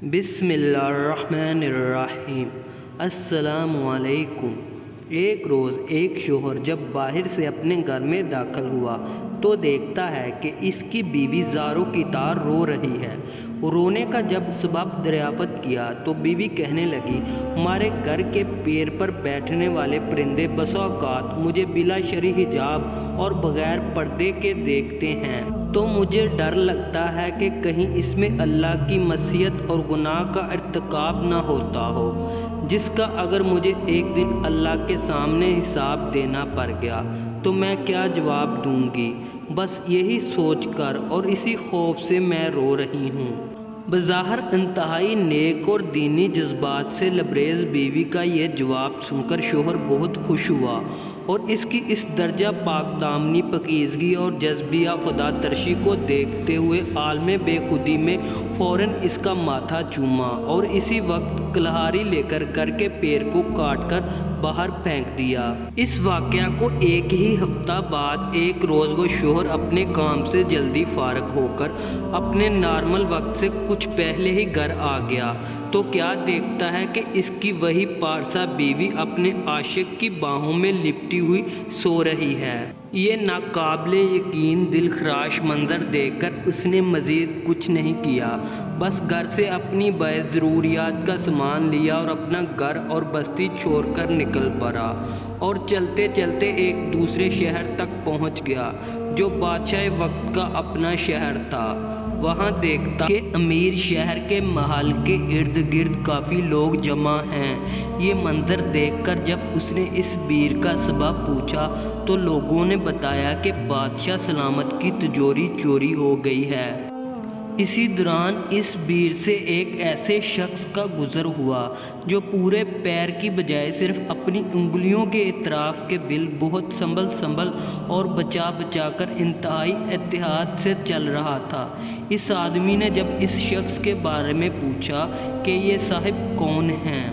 بسم اللہ الرحمن الرحیم۔ السلام علیکم۔ ایک روز ایک شوہر جب باہر سے اپنے گھر میں داخل ہوا تو دیکھتا ہے کہ اس کی بیوی زاروں کی طرح رو رہی ہے۔ رونے کا جب سبب دریافت کیا تو بیوی کہنے لگی، ہمارے گھر کے پیر پر بیٹھنے والے پرندے بسا اوقات مجھے بلا شرعی حجاب اور بغیر پردے کے دیکھتے ہیں تو مجھے ڈر لگتا ہے کہ کہیں اس میں اللہ کی معصیت اور گناہ کا ارتکاب نہ ہوتا ہو، جس کا اگر مجھے ایک دن اللہ کے سامنے حساب دینا پڑ گیا تو میں کیا جواب دوں گی۔ بس یہی سوچ کر اور اسی خوف سے میں رو رہی ہوں۔ بظاہر انتہائی نیک اور دینی جذبات سے لبریز بیوی کا یہ جواب سن کر شوہر بہت خوش ہوا اور اس کی اس درجہ پاک دامنی پاکیزگی اور جذبیہ خدا ترشی کو دیکھتے ہوئے عالم بے خودی میں فوراً اس کا ماتھا چوما اور اسی وقت کلہاڑی لے کر گھر کے پیر کو کاٹ کر باہر پھینک دیا۔ اس واقعہ کو ایک ہی ہفتہ بعد ایک روز وہ شوہر اپنے کام سے جلدی فارغ ہو کر اپنے نارمل وقت سے کچھ پہلے ہی گھر آ گیا تو کیا دیکھتا ہے کہ اس کی وہی پارسا بیوی اپنے عاشق کی باہوں میں لپٹی ہوئی سو رہی ہے۔ یہ ناقابل یقین دل خراش منظر دیکھ کر اس نے مزید کچھ نہیں کیا، بس گھر سے اپنی بیض ضروریات کا سامان لیا اور اپنا گھر اور بستی چھوڑ کر نکل پڑا اور چلتے چلتے ایک دوسرے شہر تک پہنچ گیا جو بادشاہ وقت کا اپنا شہر تھا۔ وہاں دیکھتا کہ امیر شہر کے محل کے ارد گرد کافی لوگ جمع ہیں۔ یہ منظر دیکھ کر جب اس نے اس بیر کا سبب پوچھا تو لوگوں نے بتایا کہ بادشاہ سلامت کی تجوری چوری ہو گئی ہے۔ اسی دوران اس بیر سے ایک ایسے شخص کا گزر ہوا جو پورے پیر کی بجائے صرف اپنی انگلیوں کے اطراف کے بل بہت سنبھل اور بچا کر انتہائی احتیاط سے چل رہا تھا۔ اس آدمی نے جب اس شخص کے بارے میں پوچھا کہ یہ صاحب کون ہیں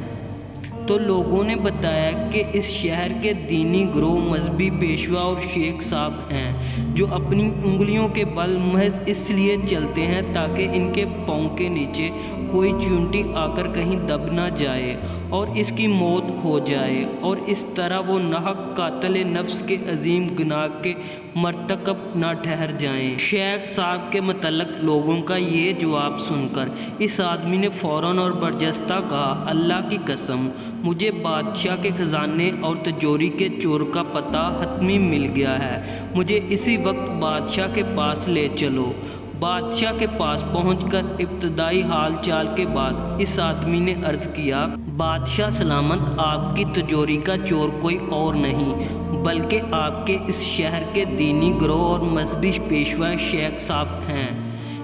تو لوگوں نے بتایا کہ اس شہر کے دینی گروہ مذہبی پیشوا اور شیخ صاحب ہیں جو اپنی انگلیوں کے بل محض اس لیے چلتے ہیں تاکہ ان کے پاؤں کے نیچے کوئی چونٹی آ کر کہیں دب نہ جائے اور اس کی موت ہو جائے اور اس طرح وہ ناحق قاتل نفس کے عظیم گناہ کے مرتکب نہ ٹھہر جائیں۔ شیخ صاحب کے متعلق لوگوں کا یہ جواب سن کر اس آدمی نے فوراً اور برجستہ کہا، اللہ کی قسم مجھے بادشاہ کے خزانے اور تجوری کے چور کا پتہ حتمی مل گیا ہے، مجھے اسی وقت بادشاہ کے پاس لے چلو۔ بادشاہ کے پاس پہنچ کر ابتدائی حال چال کے بعد اس آدمی نے عرض کیا، بادشاہ سلامت، آپ کی تجوری کا چور کوئی اور نہیں بلکہ آپ کے اس شہر کے دینی گروہ اور مذہبی پیشوا شیخ صاحب ہیں۔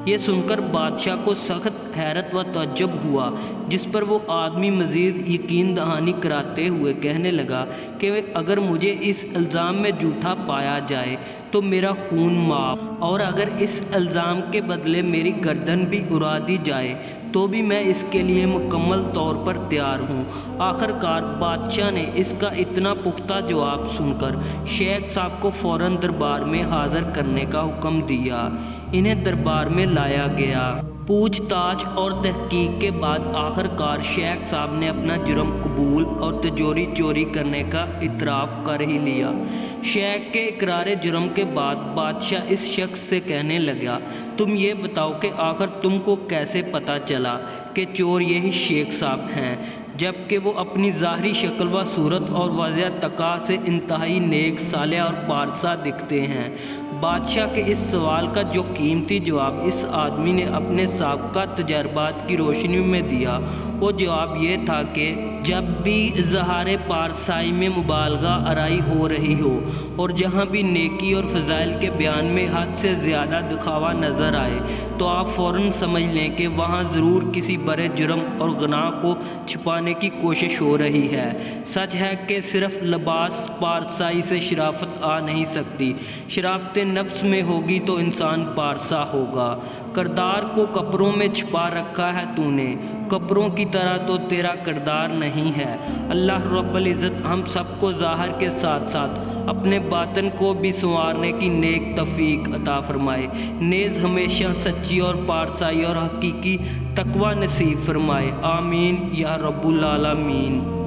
یہ سن کر بادشاہ کو سخت حیرت و تعجب ہوا، جس پر وہ آدمی مزید یقین دہانی کراتے ہوئے کہنے لگا کہ اگر مجھے اس الزام میں جھوٹا پایا جائے تو میرا خون معاف، اور اگر اس الزام کے بدلے میری گردن بھی اڑا دی جائے تو بھی میں اس کے لیے مکمل طور پر تیار ہوں۔ آخر کار بادشاہ نے اس کا اتنا پختہ جواب سن کر شیخ صاحب کو فوراً دربار میں حاضر کرنے کا حکم دیا۔ انہیں دربار میں لایا گیا۔ پوچھ تاچھ اور تحقیق کے بعد آخر کار شیخ صاحب نے اپنا جرم قبول اور تجوری چوری کرنے کا اعتراف کر ہی لیا۔ شیخ کے اقرار جرم کے بعد بادشاہ اس شخص سے کہنے لگا، تم یہ بتاؤ کہ آخر تم کو کیسے پتہ چلا کہ چور یہی شیخ صاحب ہیں، جبکہ وہ اپنی ظاہری شکل و صورت اور واضح تقا سے انتہائی نیک، صالح اور پارسا دکھتے ہیں؟ بادشاہ کے اس سوال کا جو قیمتی جواب اس آدمی نے اپنے سابقہ تجربات کی روشنی میں دیا وہ جواب یہ تھا کہ جب بھی اظہار پارسائی میں مبالغہ آرائی ہو رہی ہو اور جہاں بھی نیکی اور فضائل کے بیان میں حد سے زیادہ دکھاوا نظر آئے تو آپ فوراً سمجھ لیں کہ وہاں ضرور کسی بڑے جرم اور گناہ کو چھپانے کی کوشش ہو رہی ہے۔ سچ ہے کہ صرف لباس پارسائی سے شرافت آ نہیں سکتی، شرافت نفس میں ہوگی تو انسان پارسا ہوگا۔ کردار کو کپڑوں میں چھپا رکھا ہے تو نے، کپڑوں کی طرح تو تیرا کردار نہیں ہے۔ اللہ رب العزت ہم سب کو ظاہر کے ساتھ ساتھ اپنے باطن کو بھی سنوارنے کی نیک توفیق عطا فرمائے، نیز ہمیشہ سچی اور پارسائی اور حقیقی تقوی نصیب فرمائے، آمین یا رب العالمین۔